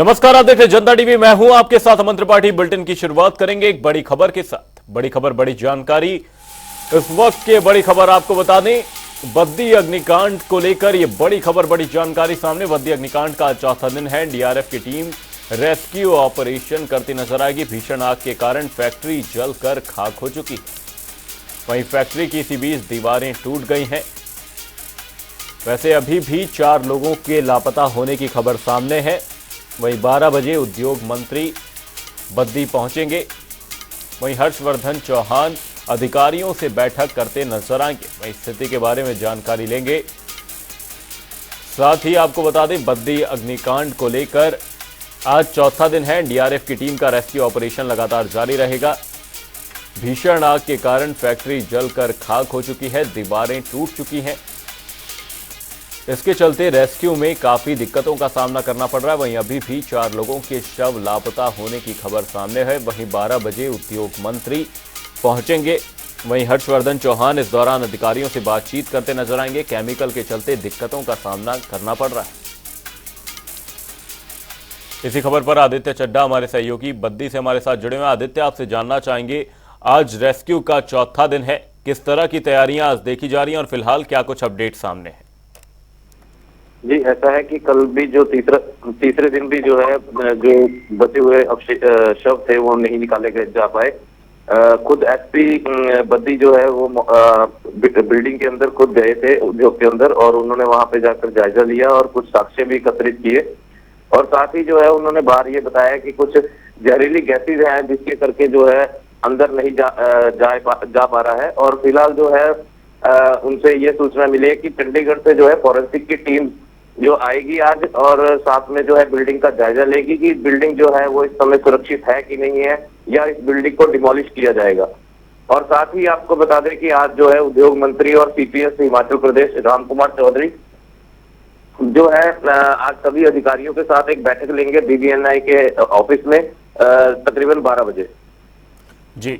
नमस्कार, आप देख रहे जनता टीवी। मैं हूं आपके साथ अमन त्रिपाठी। बुलेटिन की शुरुआत करेंगे एक बड़ी खबर के साथ। बड़ी खबर, बड़ी जानकारी। इस वक्त की बड़ी खबर आपको बता दें, बद्दी अग्निकांड को लेकर ये बड़ी खबर, बड़ी जानकारी सामने। बद्दी अग्निकांड का चौथा दिन है। डीआरएफ की टीम रेस्क्यू ऑपरेशन करती नजर आएगी। भीषण आग के कारण फैक्ट्री जलकर खाक हो चुकी है। वहीं फैक्ट्री की इसी बीच दीवारें टूट गई हैं। वैसे अभी भी 4 लोगों के लापता होने की खबर सामने है। वहीं 12 बजे उद्योग मंत्री बद्दी पहुंचेंगे। वहीं हर्षवर्धन चौहान अधिकारियों से बैठक करते नजर आएंगे। वहीं स्थिति के बारे में जानकारी लेंगे। साथ ही आपको बता दें, बद्दी अग्निकांड को लेकर आज चौथा दिन है। डीआरएफ की टीम का रेस्क्यू ऑपरेशन लगातार जारी रहेगा। भीषण आग के कारण फैक्ट्री जलकर खाक हो चुकी है, दीवारें टूट चुकी हैं। इसके चलते रेस्क्यू में काफी दिक्कतों का सामना करना पड़ रहा है। वहीं अभी भी 4 लोगों के शव लापता होने की खबर सामने है। वहीं 12 बजे उद्योग मंत्री पहुंचेंगे। वहीं हर्षवर्धन चौहान इस दौरान अधिकारियों से बातचीत करते नजर आएंगे। केमिकल के चलते दिक्कतों का सामना करना पड़ रहा है। इसी खबर पर आदित्य चड्ढा हमारे सहयोगी बद्दी से हमारे साथ जुड़े हुए हैं। आदित्य, आपसे जानना चाहेंगे, आज रेस्क्यू का चौथा दिन है, किस तरह की तैयारियां आज देखी जा रही हैं और फिलहाल क्या कुछ अपडेट सामने है? जी, ऐसा है कि कल भी जो तीसरे दिन भी जो है, जो बचे हुए शव थे वो नहीं निकाले गए जा पाए। खुद एसपी बद्दी जो है वो बिल्डिंग के अंदर खुद गए थे, उद्योग के अंदर, और उन्होंने वहां पे जाकर जायजा लिया और कुछ साक्ष्य भी एकत्रित किए। और साथ ही जो है उन्होंने बाहर ये बताया कि कुछ जहरीली गैसेज हैं जिसके करके जो है अंदर नहीं जा पा रहा है। और फिलहाल जो है उनसे ये सूचना मिली है कि चंडीगढ़ से जो है फॉरेंसिक की टीम जो आएगी आज, और साथ में जो है बिल्डिंग का जायजा लेगी कि बिल्डिंग जो है वो इस समय सुरक्षित है कि नहीं है, या इस बिल्डिंग को डिमोलिश किया जाएगा। और साथ ही आपको बता दें कि आज जो है उद्योग मंत्री और सीपीएस हिमाचल प्रदेश राम कुमार चौधरी जो है आज सभी अधिकारियों के साथ एक बैठक लेंगे बीबीएनआई के ऑफिस में तकरीबन 12 बजे। जी,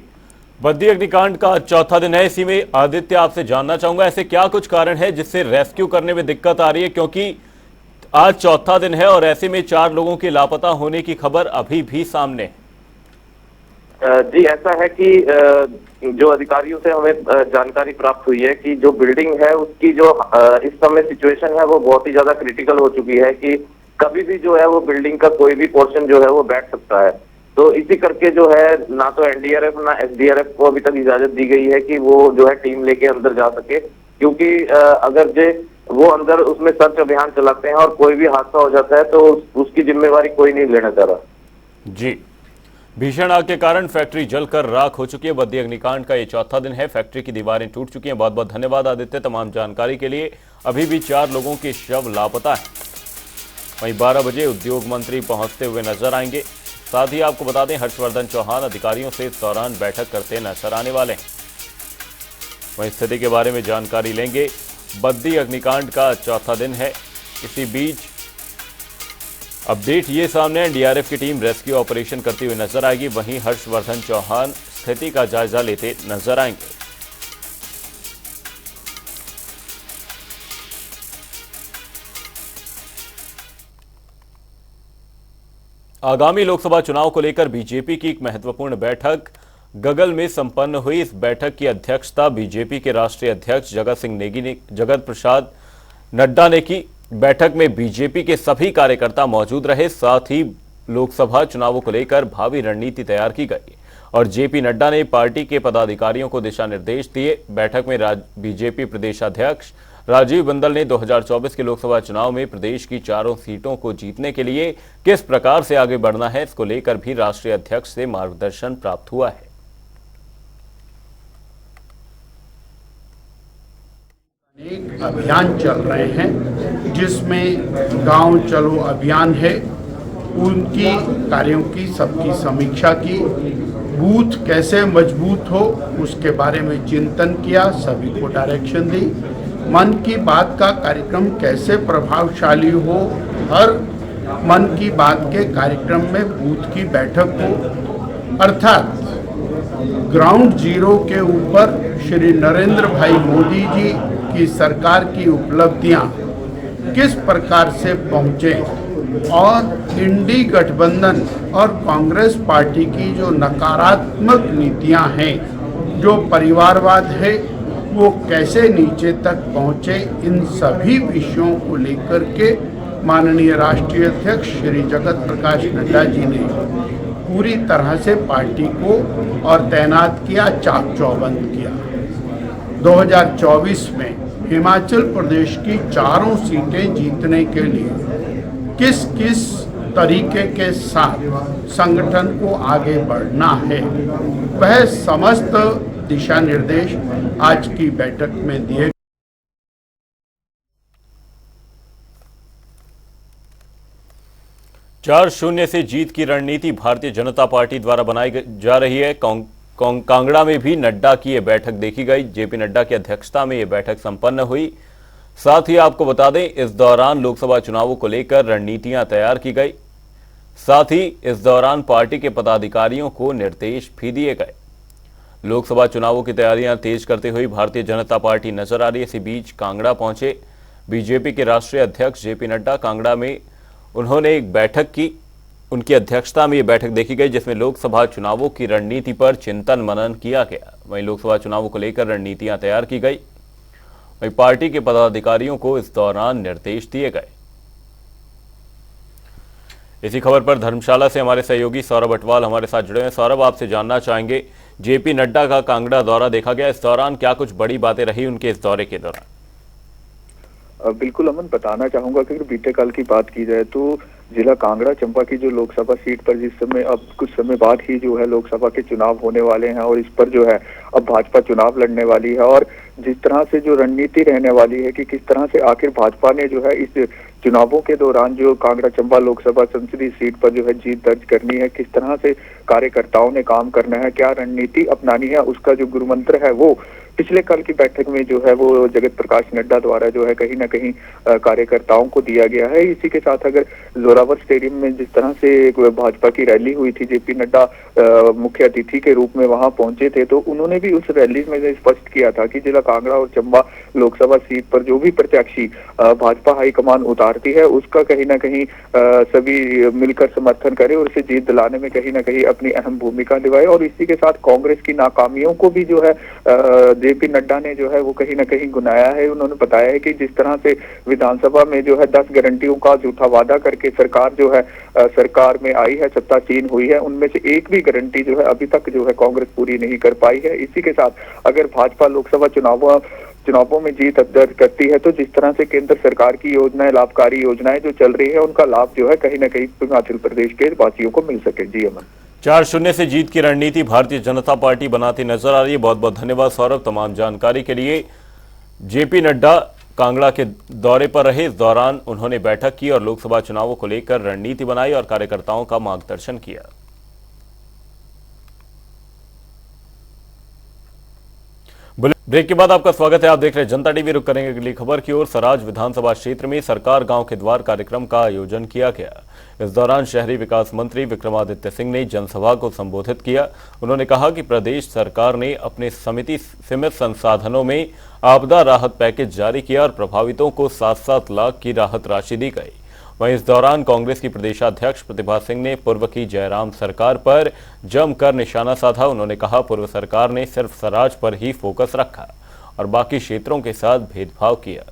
बद्दी अग्निकांड का चौथा दिन है। इसी में आदित्य, आपसे जानना चाहूंगा, ऐसे क्या कुछ कारण है जिससे रेस्क्यू करने में दिक्कत आ रही है? क्योंकि आज चौथा दिन है और ऐसे में 4 लोगों के लापता होने की खबर अभी भी सामने है। जी, ऐसा है कि जो अधिकारियों से हमें जानकारी प्राप्त हुई है कि जो बिल्डिंग है उसकी जो इस समय सिचुएशन है वो बहुत ही ज्यादा क्रिटिकल हो चुकी है कि कभी भी जो है वो बिल्डिंग का कोई भी पोर्शन जो है वो बैठ सकता है। तो इसी करके जो है ना तो एनडीआरएफ ना एसडीआरएफ को अभी तक इजाजत दी गई है कि वो जो है टीम लेके अंदर जा सके, क्योंकि अगर जो वो अंदर उसमें सर्च अभियान चलाते हैं और कोई भी हादसा हो जाता है तो उसकी जिम्मेवारी कोई नहीं लेना चाह रहा। जी, भीषण आग के कारण फैक्ट्री जलकर राख हो चुकी है। बद्दी अग्निकांड का ये चौथा दिन है। फैक्ट्री की दीवारें टूट चुकी हैं। बहुत बहुत धन्यवाद आदित्य तमाम जानकारी के लिए। अभी भी 4 लोगों के शव लापता है। वहीं 12 बजे उद्योग मंत्री पहुंचते हुए नजर आएंगे। साथ ही आपको बता दें, हर्षवर्धन चौहान अधिकारियों से इस दौरान बैठक करते नजर आने वाले हैं। वहीं स्थिति के बारे में जानकारी लेंगे। बद्दी अग्निकांड का चौथा दिन है। इसी बीच अपडेट ये सामने है, डीआरएफ की टीम रेस्क्यू ऑपरेशन करती हुई नजर आएगी। वहीं हर्षवर्धन चौहान स्थिति का जायजा लेते नजर आएंगे। आगामी लोकसभा चुनाव को लेकर बीजेपी की एक महत्वपूर्ण बैठक गगल में संपन्न हुई। इस बैठक की अध्यक्षता बीजेपी के राष्ट्रीय अध्यक्ष जगत प्रसाद नड्डा ने की। बैठक में बीजेपी के सभी कार्यकर्ता मौजूद रहे। साथ ही लोकसभा चुनावों को लेकर भावी रणनीति तैयार की गई और जेपी नड्डा ने पार्टी के पदाधिकारियों को दिशा निर्देश दिए। बैठक में बीजेपी प्रदेशाध्यक्ष राजीव बिंदल ने 2024 के लोकसभा चुनाव में प्रदेश की 4 सीटों को जीतने के लिए किस प्रकार से आगे बढ़ना है, इसको लेकर भी राष्ट्रीय अध्यक्ष से मार्गदर्शन प्राप्त हुआ है। एक अभियान चल रहे हैं जिसमें गांव चलो अभियान है। उनकी कार्यों की सबकी समीक्षा की, बूथ कैसे मजबूत हो उसके बारे में चिंतन किया, सभी को डायरेक्शन दी। मन की बात का कार्यक्रम कैसे प्रभावशाली हो, हर मन की बात के कार्यक्रम में बूथ की बैठक हो, अर्थात ग्राउंड जीरो के ऊपर श्री नरेंद्र भाई मोदी जी की सरकार की उपलब्धियां किस प्रकार से पहुंचे और इंडी गठबंधन और कांग्रेस पार्टी की जो नकारात्मक नीतियां हैं, जो परिवारवाद है, वो कैसे नीचे तक पहुंचे, इन सभी विषयों को लेकर के माननीय राष्ट्रीय अध्यक्ष श्री जगत प्रकाश नड्डा जी ने पूरी तरह से पार्टी को और तैनात किया, चाक चौबंद किया। 2024 में हिमाचल प्रदेश की चारों सीटें जीतने के लिए किस किस तरीके के साथ संगठन को आगे बढ़ना है, वह समस्त दिशा निर्देश आज की बैठक में दिए। 4-0 से जीत की रणनीति भारतीय जनता पार्टी द्वारा बनाई जा रही है। कांगड़ा में भी नड्डा की यह बैठक देखी गई। जेपी नड्डा की अध्यक्षता में यह बैठक संपन्न हुई। साथ ही आपको बता दें, इस दौरान लोकसभा चुनावों को लेकर रणनीतियां तैयार की गई। साथ ही इस दौरान पार्टी के पदाधिकारियों को निर्देश भी दिए गए। लोकसभा चुनावों की तैयारियां तेज करते हुए भारतीय जनता पार्टी नजर आ रही है। इसी बीच कांगड़ा पहुंचे बीजेपी के राष्ट्रीय अध्यक्ष जेपी नड्डा। कांगड़ा में उन्होंने एक बैठक की, उनकी अध्यक्षता में यह बैठक देखी गई, जिसमें लोकसभा चुनावों की रणनीति पर चिंतन मनन किया गया। वहीं लोकसभा चुनावों को लेकर रणनीतियां तैयार की गई। वहीं पार्टी के पदाधिकारियों को इस दौरान निर्देश दिए गए। इसी खबर पर धर्मशाला से हमारे सहयोगी सौरभ अटवाल हमारे साथ जुड़े हैं। सौरभ, आपसे जानना चाहेंगे, जेपी नड्डा का कांगड़ा दौरा देखा गया, इस दौरान क्या कुछ बड़ी बातें रही उनके इस दौरे के दौरान? बिल्कुल अमन, बताना चाहूंगा कि अगर बीते कल की बात की जाए तो जिला कांगड़ा चंबा की जो लोकसभा सीट पर जिस समय अब कुछ समय बाद ही जो है लोकसभा के चुनाव होने वाले हैं और इस पर जो है अब भाजपा चुनाव लड़ने वाली है, और जिस तरह से जो रणनीति रहने वाली है कि किस तरह से आखिर भाजपा ने जो है इस चुनावों के दौरान जो कांगड़ा चंबा लोकसभा संसदीय सीट पर जो है जीत दर्ज करनी है, किस तरह से कार्यकर्ताओं ने काम करना है, क्या रणनीति अपनानी है, उसका जो गुरुमंत्र है वो पिछले कल की बैठक में जो है वो जगत प्रकाश नड्डा द्वारा जो है कहीं ना कहीं कार्यकर्ताओं को दिया गया है। इसी के साथ अगर जोरावर स्टेडियम में जिस तरह से भाजपा की रैली हुई थी, जेपी नड्डा मुख्य अतिथि के रूप में वहां पहुंचे थे, तो उन्होंने भी उस रैली में स्पष्ट किया था कि जिला कांगड़ा और चंबा लोकसभा सीट पर जो भी प्रत्याशी भाजपा हाईकमान उतारती है उसका कहीं ना कहीं सभी मिलकर समर्थन करें और उसे जीत दिलाने में कहीं ना कहीं अपनी अहम भूमिका निभाए। और इसी के साथ कांग्रेस की नाकामियों को भी जो है जेपी नड्डा ने जो है वो कहीं ना कहीं गुनाया है। उन्होंने बताया है कि जिस तरह से विधानसभा में जो है 10 गारंटियों का झूठा वादा करके सरकार जो है सरकार में आई है, सत्तासीन हुई है, उनमें से एक भी गारंटी जो है अभी तक जो है कांग्रेस पूरी नहीं कर पाई है। इसी के साथ अगर भाजपा लोकसभा चुनावों में जीत दर्ज करती है तो जिस तरह से केंद्र सरकार की योजनाएं, लाभकारी योजनाएं जो चल रही है, उनका लाभ जो है कहीं ना कहीं हिमाचल प्रदेश के वासियों को मिल सके। जी अमन, 4-0 से जीत की रणनीति भारतीय जनता पार्टी बनाती नजर आ रही है। बहुत बहुत धन्यवाद सौरभ तमाम जानकारी के लिए। जेपी नड्डा कांगड़ा के दौरे पर रहे, इस दौरान उन्होंने बैठक की और लोकसभा चुनावों को लेकर रणनीति बनाई और कार्यकर्ताओं का मार्गदर्शन किया। ब्रेक के बाद आपका स्वागत है, आप देख रहे हैं जनता टीवी। रुक करेंगे अगली खबर की ओर। सराज विधानसभा क्षेत्र में सरकार गांव के द्वार कार्यक्रम का आयोजन किया गया। इस दौरान शहरी विकास मंत्री विक्रमादित्य सिंह ने जनसभा को संबोधित किया। उन्होंने कहा कि प्रदेश सरकार ने अपने सीमित संसाधनों में आपदा राहत पैकेज जारी किया और प्रभावितों को 7-7 लाख की राहत राशि दी गई। वहीं इस दौरान कांग्रेस की प्रदेशाध्यक्ष प्रतिभा सिंह ने पूर्व की जयराम सरकार पर जमकर निशाना साधा। उन्होंने कहा, पूर्व सरकार ने सिर्फ सराज पर ही फोकस रखा और बाकी क्षेत्रों के साथ भेदभाव किया।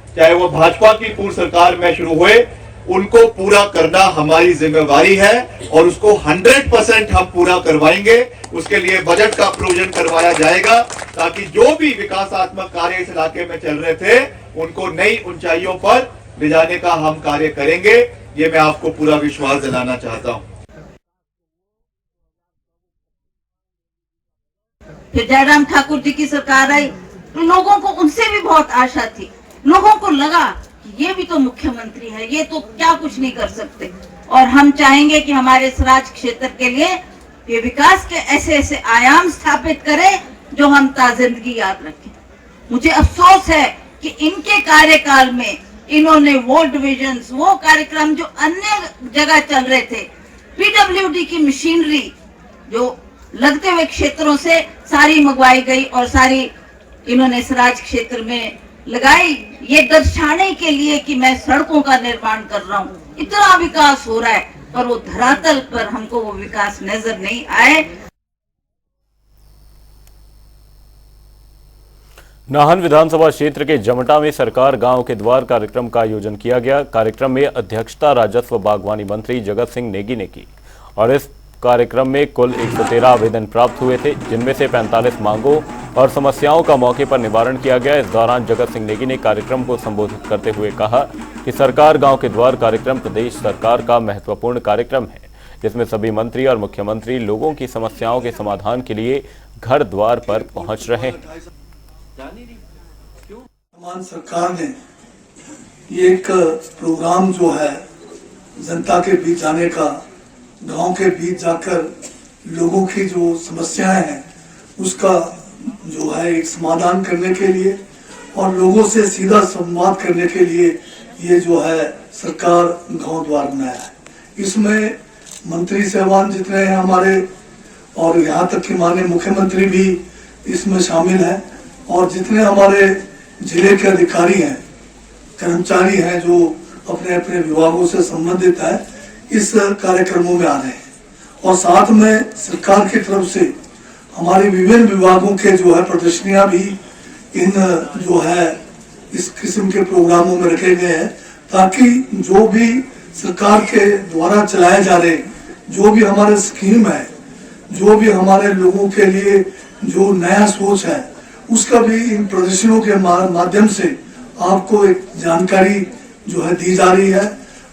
चाहे वो भाजपा की पूर्व सरकार में शुरू हुए, उनको पूरा करना हमारी जिम्मेवारी है और उसको 100% हम पूरा करवाएंगे। उसके लिए बजट का प्रोविजन करवाया जाएगा ताकि जो भी विकासात्मक कार्य इस इलाके में चल रहे थे उनको नई ऊंचाइयों पर ले जाने का हम कार्य करेंगे। ये मैं आपको पूरा विश्वास दिलाना चाहता हूं। फिर जयराम ठाकुर जी की सरकार आई तो लोगों को उनसे भी बहुत आशा थी। लोगों को लगा कि ये भी तो मुख्यमंत्री है, ये तो क्या कुछ नहीं कर सकते। और हम चाहेंगे कि हमारे सराज क्षेत्र के लिए ये विकास के ऐसे ऐसे आयाम स्थापित करें जो हम ताजिंदगी याद रखें। मुझे अफसोस है कि इनके कार्यकाल में इन्होंने वो डिविजन्स, वो कार्यक्रम जो अन्य जगह चल रहे थे, पीडब्ल्यूडी की मशीनरी जो लगते हुए क्षेत्रों से सारी मंगवाई गई और सारी इन्होंने सराज क्षेत्र में लगाई, ये दर्शाने के लिए कि मैं सड़कों का निर्माण कर रहा हूँ। इतना विकास हो रहा है, पर वो धरातल पर हमको वो विकास नजर नहीं आए। नाहन विधानसभा क्षेत्र के जमटा में सरकार गांव के द्वार कार्यक्रम का आयोजन किया गया। कार्यक्रम में अध्यक्षता राजस्व बागवानी मंत्री जगत सिंह नेगी ने की और इस कार्यक्रम में कुल 113 आवेदन प्राप्त हुए थे, जिनमें से 45 मांगों और समस्याओं का मौके पर निवारण किया गया। इस दौरान जगत सिंह नेगी ने कार्यक्रम को संबोधित करते हुए कहा कि सरकार गांव के द्वार कार्यक्रम प्रदेश सरकार का महत्वपूर्ण कार्यक्रम है, जिसमें सभी मंत्री और मुख्यमंत्री लोगों की समस्याओं के समाधान के लिए घर द्वार पर पहुंच रहे हैं। वर्तमान सरकार ने ये एक प्रोग्राम जो है जनता के बीच जाने का, गांव के बीच जाकर लोगों की जो समस्याएं हैं उसका जो है एक समाधान करने के लिए और लोगों से सीधा संवाद करने के लिए ये जो है सरकार गांव द्वार बनाया है। इसमें मंत्री साहबान जितने हैं हमारे और यहाँ तक कि माननीय मुख्यमंत्री भी इसमें शामिल हैं और जितने हमारे जिले के अधिकारी हैं, कर्मचारी हैं जो अपने अपने विभागों से संबंधित है, इस कार्यक्रमों में आ रहे हैं। और साथ में सरकार की तरफ से हमारे विभिन्न विभागों के जो है प्रदर्शनियां भी इन जो है इस किस्म के प्रोग्रामों में रखे गए हैं, ताकि जो भी सरकार के द्वारा चलाए जा रहे जो भी हमारे स्कीम है, जो भी हमारे लोगों के लिए जो नया सोच है, उसका भी इन प्रदर्शनों के माध्यम से आपको एक जानकारी जो है दी जा रही है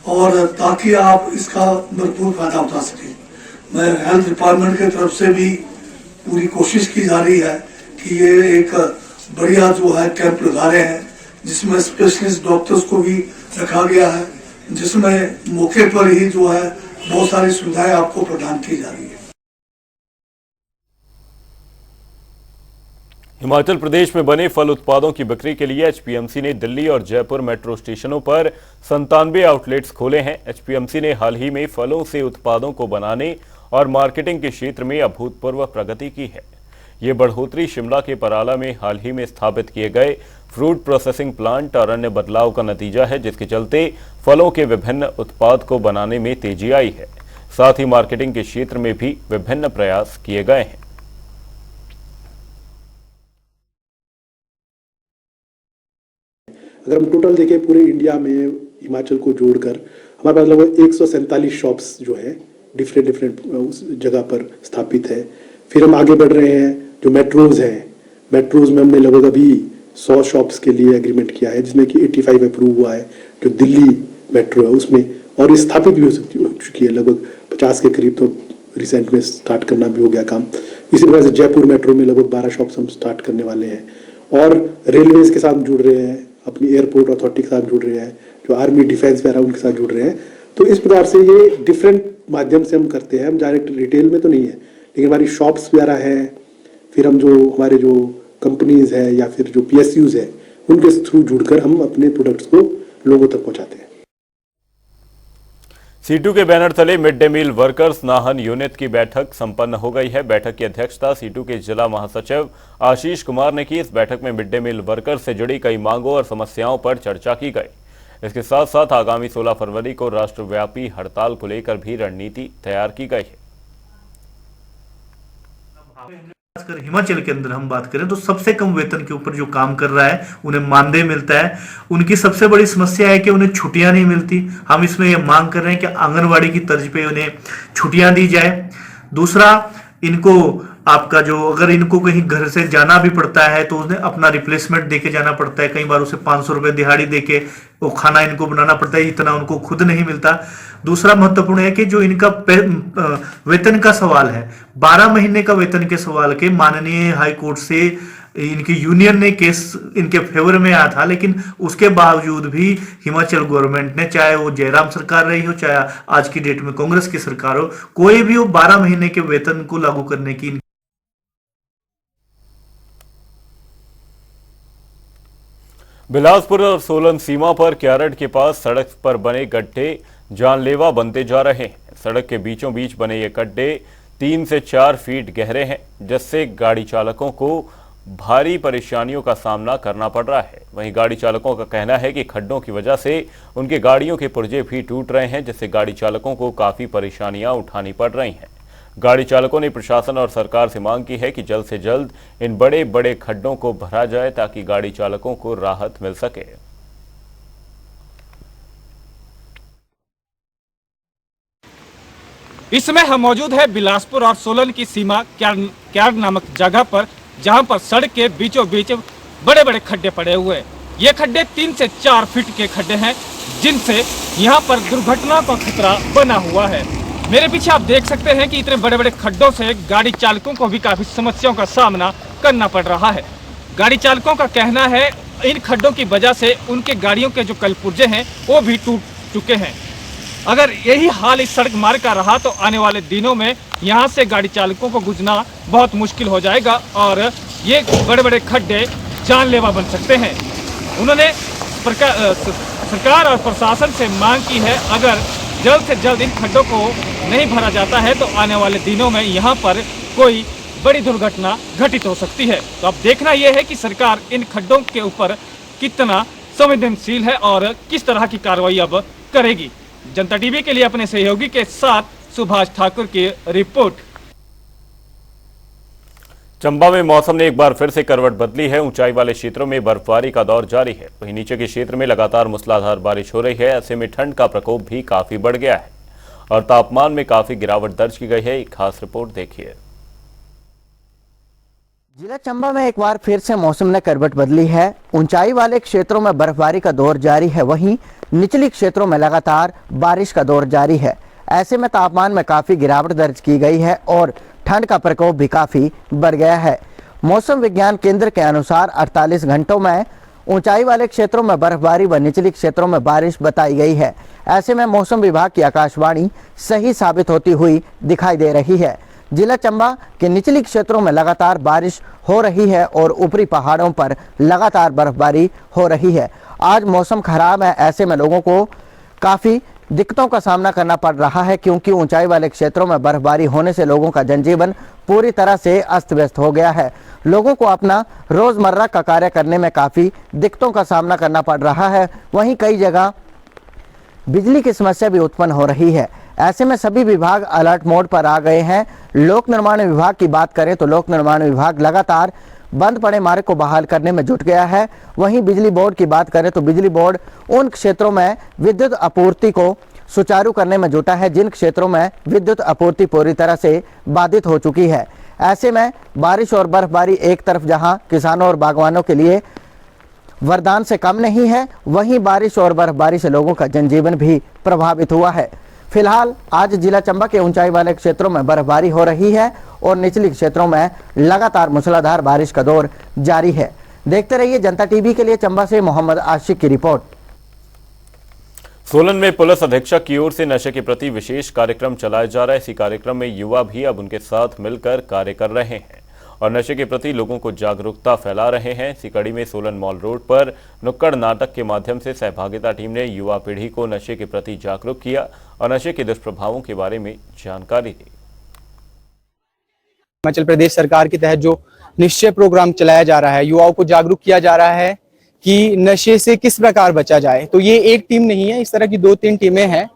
और ताकि आप इसका भरपूर फायदा उठा सकें। मैं हेल्थ डिपार्टमेंट की तरफ से भी पूरी कोशिश की जा रही है कि ये एक बढ़िया जो है कैंप लगा रहे हैं, जिसमें स्पेशलिस्ट डॉक्टर्स को भी रखा गया है, जिसमें मौके पर ही जो है बहुत सारी सुविधाएं आपको प्रदान की जा रही है। हिमाचल प्रदेश में बने फल उत्पादों की बिक्री के लिए एचपीएमसी ने दिल्ली और जयपुर मेट्रो स्टेशनों पर 97 आउटलेट्स खोले हैं। एचपीएमसी ने हाल ही में फलों से उत्पादों को बनाने और मार्केटिंग के क्षेत्र में अभूतपूर्व प्रगति की है। ये बढ़ोतरी शिमला के पराला में हाल ही में स्थापित किए गए फ्रूट प्रोसेसिंग प्लांट और अन्य बदलाव का नतीजा है, जिसके चलते फलों के विभिन्न उत्पाद को बनाने में तेजी आई है। साथ ही मार्केटिंग के क्षेत्र में भी विभिन्न प्रयास किए गए हैं। अगर हम टोटल देखें पूरे इंडिया में हिमाचल को जोड़कर हमारे पास लगभग 147 शॉप्स जो है डिफरेंट उस जगह पर स्थापित है। फिर हम आगे बढ़ रहे हैं, जो मेट्रोज हैं, मेट्रोज में हमने लगभग अभी 100 शॉप्स के लिए एग्रीमेंट किया है, जिसमें कि 85 अप्रूव हुआ है। जो दिल्ली मेट्रो है उसमें और स्थापित भी हो चुकी है, लगभग 50 के करीब तो रिसेंट में स्टार्ट करना भी हो गया काम। इसी तरह से जयपुर मेट्रो में लगभग 12 शॉप्स हम स्टार्ट करने वाले हैं और रेलवेज के साथ जुड़ रहे हैं, अपनी एयरपोर्ट अथॉरिटी के साथ जुड़ रहे हैं, जो आर्मी डिफेंस वगैरह उनके साथ जुड़ रहे हैं। तो इस प्रकार से ये डिफरेंट माध्यम से हम करते हैं। हम डायरेक्ट रिटेल में तो नहीं है, लेकिन हमारी शॉप्स वगैरह हैं, फिर हम जो हमारे जो कंपनीज है या फिर जो PSUs है उनके थ्रू जुड़कर हम अपने प्रोडक्ट्स को लोगों तक पहुंचाते हैं। सीटू के बैनर तले mid day meal workers Nahan unit की बैठक संपन्न हो गई है। बैठक की अध्यक्षता सीटू के जिला महासचिव आशीष कुमार ने की। इस बैठक में मिड डे मील वर्कर्स से जुड़ी कई मांगों और समस्याओं पर चर्चा की गई। इसके साथ साथ आगामी 16 फरवरी को राष्ट्रव्यापी हड़ताल को लेकर भी रणनीति तैयार की गई है। खासकर हिमाचल के अंदर हम बात करें तो सबसे कम वेतन के ऊपर जो काम कर रहा है उन्हें मानदेय मिलता है। उनकी सबसे बड़ी समस्या है कि उन्हें छुट्टियां नहीं मिलती। हम इसमें यह मांग कर रहे हैं कि आंगनवाड़ी की तर्ज पे उन्हें छुट्टियां दी जाए। दूसरा, इनको आपका जो अगर इनको कहीं घर से जाना भी पड़ता है तो उन्हें अपना रिप्लेसमेंट देके जाना पड़ता है। कई बार उसे 500 रुपए दिहाड़ी देके वो खाना इनको बनाना पड़ता है, इतना उनको खुद नहीं मिलता। दूसरा महत्वपूर्ण है कि जो इनका वेतन का सवाल है, 12 महीने का वेतन के सवाल के माननीय हाई कोर्ट से इनकी यूनियन ने केस इनके फेवर में आया था, लेकिन उसके बावजूद भी हिमाचल गवर्नमेंट ने, चाहे वो जयराम सरकार रही हो चाहे आज की डेट में कांग्रेस की सरकार हो, कोई भी वो 12 महीने के वेतन को लागू करने की। बिलासपुर और सोलन सीमा पर क्यारड के पास सड़क पर बने गड्ढे जानलेवा बनते जा रहे हैं। सड़क के बीचों बीच बने ये गड्ढे 3 से 4 फीट गहरे हैं, जिससे गाड़ी चालकों को भारी परेशानियों का सामना करना पड़ रहा है। वहीं गाड़ी चालकों का कहना है कि खड्डों की वजह से उनके गाड़ियों के पुर्जे भी टूट रहे हैं, जिससे गाड़ी चालकों को काफी परेशानियां उठानी पड़ रही हैं। गाड़ी चालकों ने प्रशासन और सरकार से मांग की है कि जल्द से जल्द इन बड़े बड़े खड्डों को भरा जाए ताकि गाड़ी चालकों को राहत मिल सके। इस समय हम मौजूद है बिलासपुर और सोलन की सीमा क्यार नामक जगह पर, जहां पर सड़क के बीचों बीच बड़े बड़े खड्डे पड़े हुए हैं। ये खड्डे 3 से 4 फीट के खड्डे हैं, जिनसे यहां पर दुर्घटना का खतरा बना हुआ है। मेरे पीछे आप देख सकते हैं कि इतने बड़े बड़े खड्डों से गाड़ी चालकों को भी काफी समस्याओं का सामना करना पड़ रहा है। गाड़ी चालकों का कहना है इन खड्डों की वजह से उनके गाड़ियों के जो कल पुर्जे हैं वो भी टूट चुके हैं। अगर यही हाल इस सड़क मार्ग का रहा तो आने वाले दिनों में यहां से गाड़ी चालकों को गुजरना बहुत मुश्किल हो जाएगा और ये बड़े बड़े खड्डे जानलेवा बन सकते हैं। उन्होंने सरकार और प्रशासन से मांग की है, अगर जल्द से जल्द इन खड्डों को नहीं भरा जाता है तो आने वाले दिनों में यहाँ पर कोई बड़ी दुर्घटना घटित हो सकती है। तो अब देखना यह है कि सरकार इन खड्डों के ऊपर कितना संवेदनशील है और किस तरह की कार्रवाई अब करेगी। जनता टीवी के लिए अपने सहयोगी के साथ सुभाष ठाकुर की रिपोर्ट। चंबा में मौसम ने एक बार फिर से करवट बदली है। ऊंचाई वाले क्षेत्रों में बर्फबारी का दौर जारी है, वहीं नीचे के क्षेत्र में लगातार मूसलाधार बारिश हो रही है। ऐसे में ठंड का प्रकोप भी काफी बढ़ गया है और तापमान में काफी गिरावट दर्ज की गई है। एक खास रिपोर्ट देखिए। जिला चंबा में एक बार फिर से मौसम ने करवट बदली है। ऊंचाई वाले क्षेत्रों में बर्फबारी का दौर जारी है, वहीं निचली क्षेत्रों में लगातार बारिश का दौर जारी है। ऐसे में तापमान में काफी गिरावट दर्ज की गई है और ठंड का प्रकोप भी काफी बढ़ गया है। मौसम विज्ञान केंद्र के अनुसार 48 घंटों में ऊंचाई वाले क्षेत्रों में बर्फबारी व निचली क्षेत्रों में बारिश बताई गई है। ऐसे में मौसम विभाग की आकाशवाणी सही साबित होती हुई दिखाई दे रही है। जिला चंबा के निचली क्षेत्रों में लगातार बारिश हो रही है और ऊपरी पहाड़ों पर लगातार बर्फबारी हो रही है। आज मौसम खराब है, ऐसे में लोगों को काफ़ी दिक्कतों का सामना करना पड़ रहा है, क्योंकि ऊंचाई वाले क्षेत्रों में बर्फबारी होने से लोगों का जनजीवन पूरी तरह से अस्त व्यस्त हो गया है। लोगों को अपना रोज़मर्रा का कार्य करने में काफ़ी दिक्कतों का सामना करना पड़ रहा है। वहीं कई जगह बिजली की समस्या भी उत्पन्न हो रही है। ऐसे में सभी विभाग अलर्ट मोड पर आ गए हैं। लोक निर्माण विभाग की बात करें तो लोक निर्माण विभाग लगातार बंद पड़े मार्ग को बहाल करने में जुट गया है। वहीं बिजली बोर्ड की बात करें तो बिजली बोर्ड उन क्षेत्रों में विद्युत आपूर्ति को सुचारू करने में जुटा है जिन क्षेत्रों में विद्युत आपूर्ति पूरी तरह से बाधित हो चुकी है। ऐसे में बारिश और बर्फबारी एक तरफ जहां किसानों और बागवानों के लिए वरदान से कम नहीं है, वहीं बारिश और बर्फबारी से लोगों का जनजीवन भी प्रभावित हुआ है। फिलहाल आज जिला चंबा के ऊंचाई वाले क्षेत्रों में बर्फबारी हो रही है और निचली क्षेत्रों में लगातार मूसलाधार बारिश का दौर जारी है। देखते रहिए जनता टीवी के लिए चंबा से मोहम्मद आशिक की रिपोर्ट। सोलन में पुलिस अधीक्षक की ओर से नशे के प्रति विशेष कार्यक्रम चलाया जा रहा है। इसी कार्यक्रम में युवा भी अब उनके साथ मिलकर कार्य कर रहे हैं और नशे के प्रति लोगों को जागरूकता फैला रहे हैं। इसी कड़ी में सोलन मॉल रोड पर नुक्कड़ नाटक के माध्यम से सहभागिता टीम ने युवा पीढ़ी को नशे के प्रति जागरूक किया और नशे के दुष्प्रभावों के बारे में जानकारी दी। हिमाचल प्रदेश सरकार के तहत जो निश्चय प्रोग्राम चलाया जा रहा है, युवाओं को जागरूक किया जा रहा है कि नशे से किस प्रकार बचा जाए। तो ये एक टीम नहीं है, इस तरह की 2-3 टीमें हैं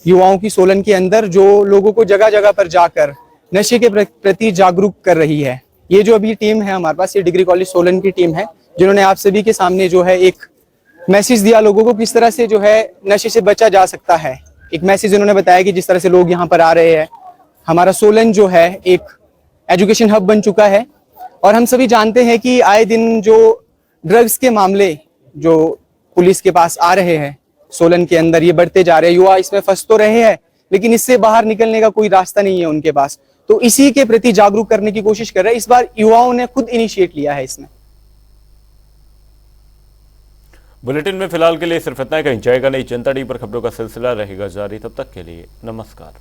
युवाओं की सोलन के अंदर, जो लोगों को जगह जगह पर जाकर नशे के प्रति जागरूक कर रही है। ये जो अभी टीम है हमारे पास, ये डिग्री कॉलेज सोलन की टीम है, जिन्होंने आप सभी के सामने जो है एक मैसेज दिया लोगों को किस तरह से जो है नशे से बचा जा सकता है। एक मैसेज उन्होंने बताया कि जिस तरह से लोग यहाँ पर आ रहे हैं, हमारा सोलन जो है एक एजुकेशन हब बन चुका है और हम सभी जानते हैं कि आए दिन जो ड्रग्स के मामले जो पुलिस के पास आ रहे हैं सोलन के अंदर, ये बढ़ते जा रहे हैं। युवा इसमें फंस तो रहे हैं लेकिन इससे बाहर निकलने का कोई रास्ता नहीं है उनके पास, तो इसी के प्रति जागरूक करने की कोशिश कर रहे हैं। इस बार युवाओं ने खुद इनिशिएट लिया है इसमें। बुलेटिन में फिलहाल के लिए सिर्फ इतना ही। कहीं जाएगा नहीं। जनता टीवी पर खबरों का सिलसिला रहेगा जारी। तब तक के लिए नमस्कार।